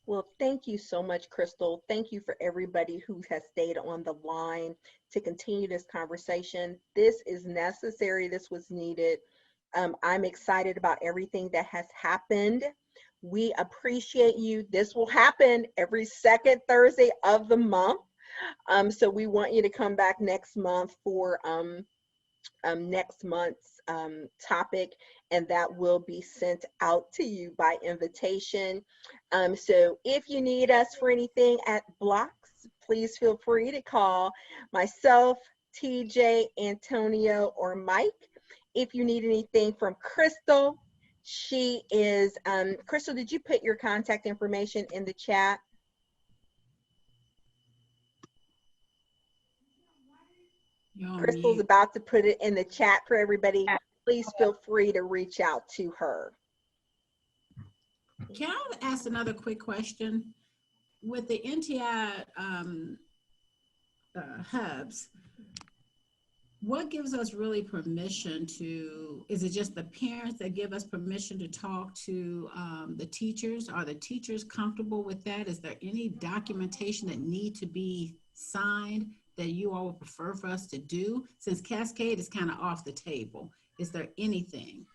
Well, thank you so much, Crystal. Thank you for everybody who has stayed on the line to continue this conversation. This is necessary. This was needed. I'm excited about everything that has happened. We appreciate you. This will happen every second Thursday of the month. So we want you to come back next month for next month's topic, and that will be sent out to you by invitation. So if you need us for anything at BLOCS, please feel free to call myself, TJ, Antonio, or Mike. If you need anything from Crystal, she is, Crystal, did you put your contact information in the chat? Crystal's about to put it in the chat for everybody. Please feel free to reach out to her. Can I ask another quick question? With the NTI hubs, what gives us really permission to, is it just the parents that give us permission to talk to the teachers? Are the teachers comfortable with that? Is there any documentation that need to be signed that you all would prefer for us to do? Since Cascade is kind of off the table, is there anything?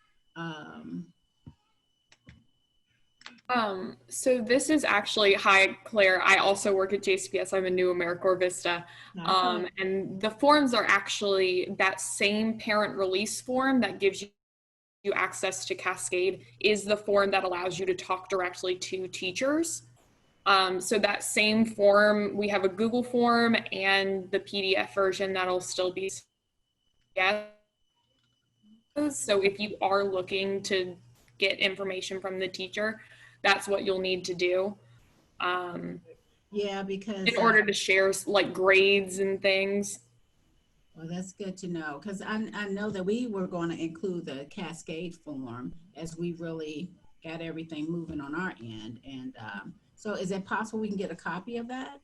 So this is actually, hi Claire, I also work at JCPS. I'm a new AmeriCorps Vista. And the forms are actually that same parent release form that gives you access to Cascade is the form that allows you to talk directly to teachers. So that same form, we have a Google form and the PDF version that'll still be. So if you are looking to get information from the teacher, that's what you'll need to do. Yeah, because in order to share like grades and things. Well, that's good to know, because I know that we were going to include the Cascade form as we really got everything moving on our end. And so is it possible we can get a copy of that,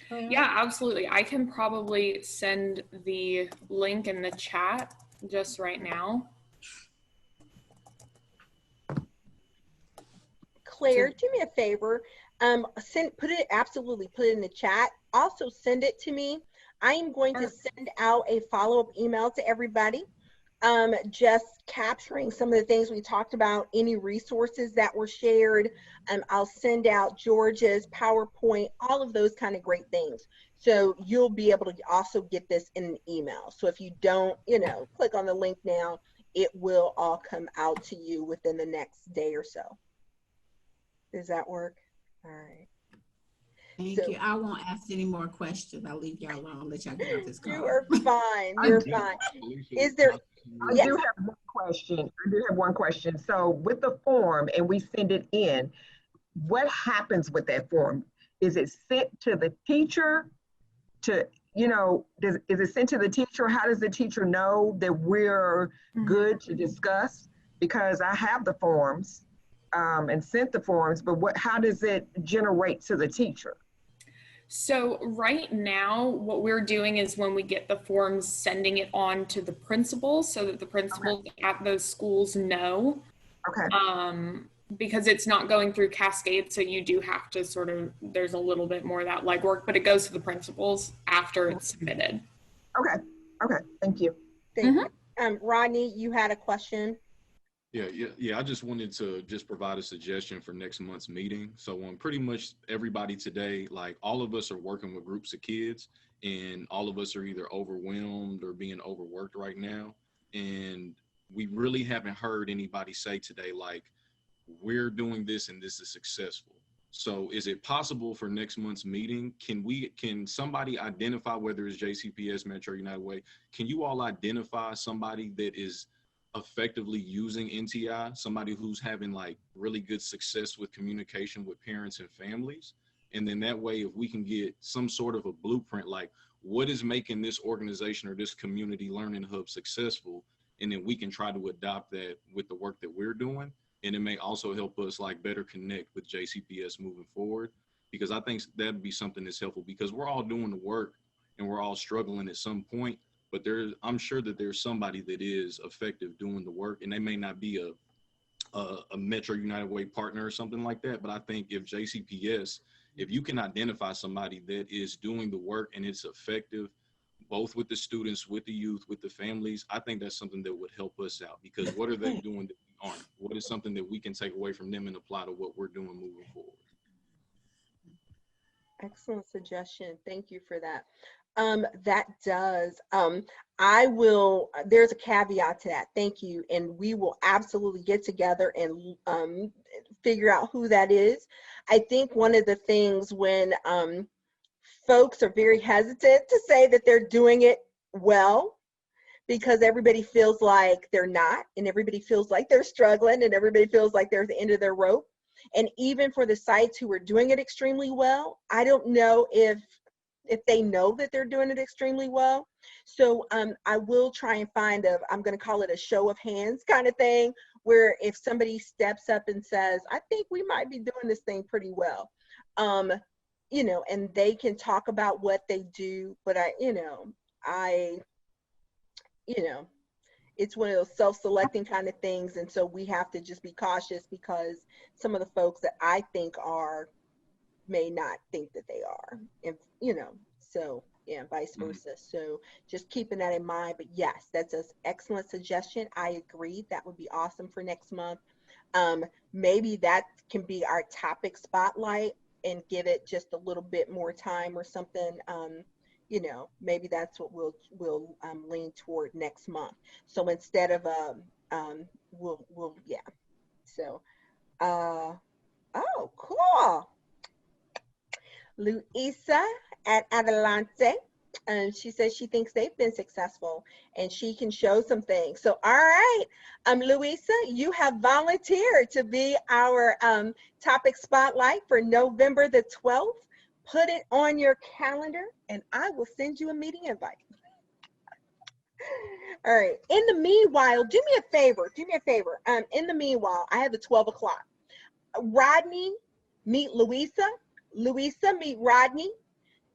Claire? Yeah, absolutely. I can probably send the link in the chat just right now. Claire, do me a favor. Absolutely put it in the chat. Also send it to me. I am going to send out a follow-up email to everybody, just capturing some of the things we talked about, any resources that were shared. I'll send out George's PowerPoint, all of those kind of great things. So you'll be able to also get this in an email. So if you don't, click on the link now, it will all come out to you within the next day or so. Does that work? All right. Thank you. I won't ask any more questions. I'll leave y'all alone, let y'all get off this call. You are fine. You're fine. Is there? I do have one question. So with the form and we send it in, what happens with that form? Is it sent to the teacher? Is it sent to the teacher? How does the teacher know that we're good to discuss? Because I have the forms and sent the forms, but how does it generate to the teacher? So right now, what we're doing is when we get the forms, sending it on to the principals so that the principals at those schools know. Okay. Because it's not going through Cascade, so you do have to there's a little bit more of that legwork, but it goes to the principals after it's submitted. Okay. Thank you. Thank you. Rodney, you had a question? Yeah. I just wanted to provide a suggestion for next month's meeting. So pretty much everybody today, like all of us are working with groups of kids, and all of us are either overwhelmed or being overworked right now. And we really haven't heard anybody say today, like, we're doing this and this is successful. So is it possible for next month's meeting, can somebody identify, whether it's JCPS, Metro United Way, can you all identify somebody that is effectively using NTI, somebody who's having like really good success with communication with parents and families? And then that way, if we can get some sort of a blueprint, like what is making this organization or this community learning hub successful, and then we can try to adopt that with the work that we're doing. And it may also help us like better connect with JCPS moving forward, because I think that'd be something that's helpful, because we're all doing the work and we're all struggling at some point. But I'm sure that there's somebody that is effective doing the work, and they may not be a Metro United Way partner or something like that. But I think if JCPS, if you can identify somebody that is doing the work and it's effective, both with the students, with the youth, with the families, I think that's something that would help us out, because what are they doing that we aren't? What is something that we can take away from them and apply to what we're doing moving forward? Excellent suggestion. Thank you for that. There's a caveat to that. Thank you. And we will absolutely get together and figure out who that is. I think one of the things when folks are very hesitant to say that they're doing it well, because everybody feels like they're not, and everybody feels like they're struggling, and everybody feels like they're at the end of their rope. And even for the sites who are doing it extremely well, I don't know if they know that they're doing it extremely well. So I will try and find I'm going to call it a show of hands kind of thing, where if somebody steps up and says, I think we might be doing this thing pretty well, and they can talk about what they do. But it's one of those self-selecting kind of things. And so we have to just be cautious, because some of the folks that I think may not think that they are, and so yeah, vice versa. So just keeping that in mind. But yes, that's an excellent suggestion. I agree. That would be awesome for next month. Maybe that can be our topic spotlight and give it just a little bit more time or something. Maybe that's what we'll lean toward next month. So instead of we'll yeah. So oh, cool. Luisa at Adelante. She says she thinks they've been successful and she can show some things. So, all right, Luisa, you have volunteered to be our topic spotlight for November the 12th. Put it on your calendar and I will send you a meeting invite. All right. In the meanwhile, do me a favor. In the meanwhile, I have the 12 o'clock. Rodney, meet Louisa. Louisa, meet Rodney.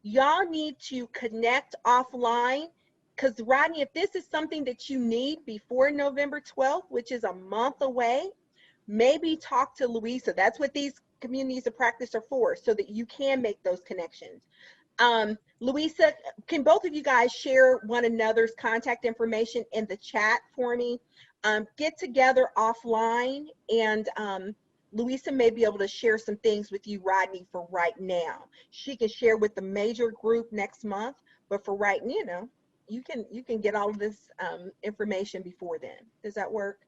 Y'all need to connect offline because, Rodney, if this is something that you need before November 12th, which is a month away, maybe talk to Louisa. That's what these communities of practice are for, so that you can make those connections. Louisa, can both of you guys share one another's contact information in the chat for me? Get together offline, and Louisa may be able to share some things with you, Rodney, for right now. She can share with the major group next month, but for right, you can get all of this information before then. Does that work?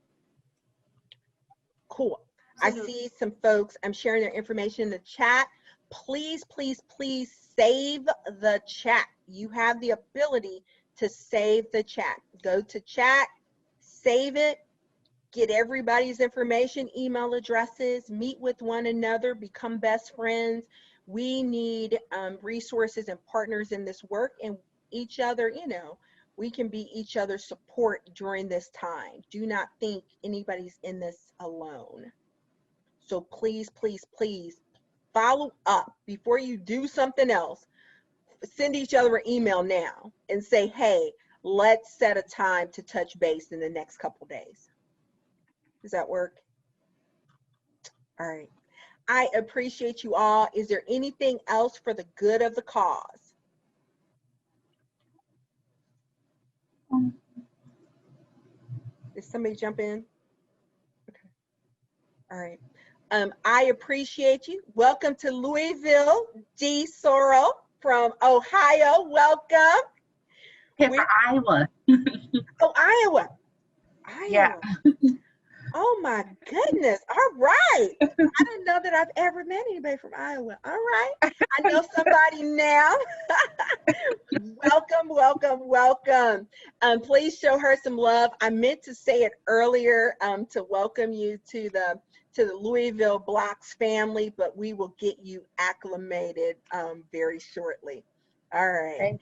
Cool. I see some folks, I'm sharing their information in the chat. Please, please, please save the chat. You have the ability to save the chat. Go to chat, save it, get everybody's information, email addresses, meet with one another, become best friends. We need resources and partners in this work, and each other, we can be each other's support during this time. Do not think anybody's in this alone. So please, please, please follow up before you do something else. Send each other an email now and say, hey, let's set a time to touch base in the next couple days. Does that work? All right. I appreciate you all. Is there anything else for the good of the cause? Did somebody jump in? Okay. All right. I appreciate you. Welcome to Louisville, D. Sorrell from Ohio. Welcome. Here for Iowa. Oh, Iowa. Yeah. Oh my goodness. All right. I didn't know that I've ever met anybody from Iowa. All right. I know somebody now. Welcome, welcome, welcome. Please show her some love. I meant to say it earlier to welcome you to the Louisville BLOCS family, but we will get you acclimated very shortly. All right.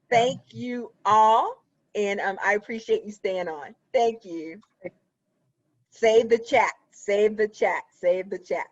Thank you all. And I appreciate you staying on. Thank you. Save the chat, save the chat, save the chat.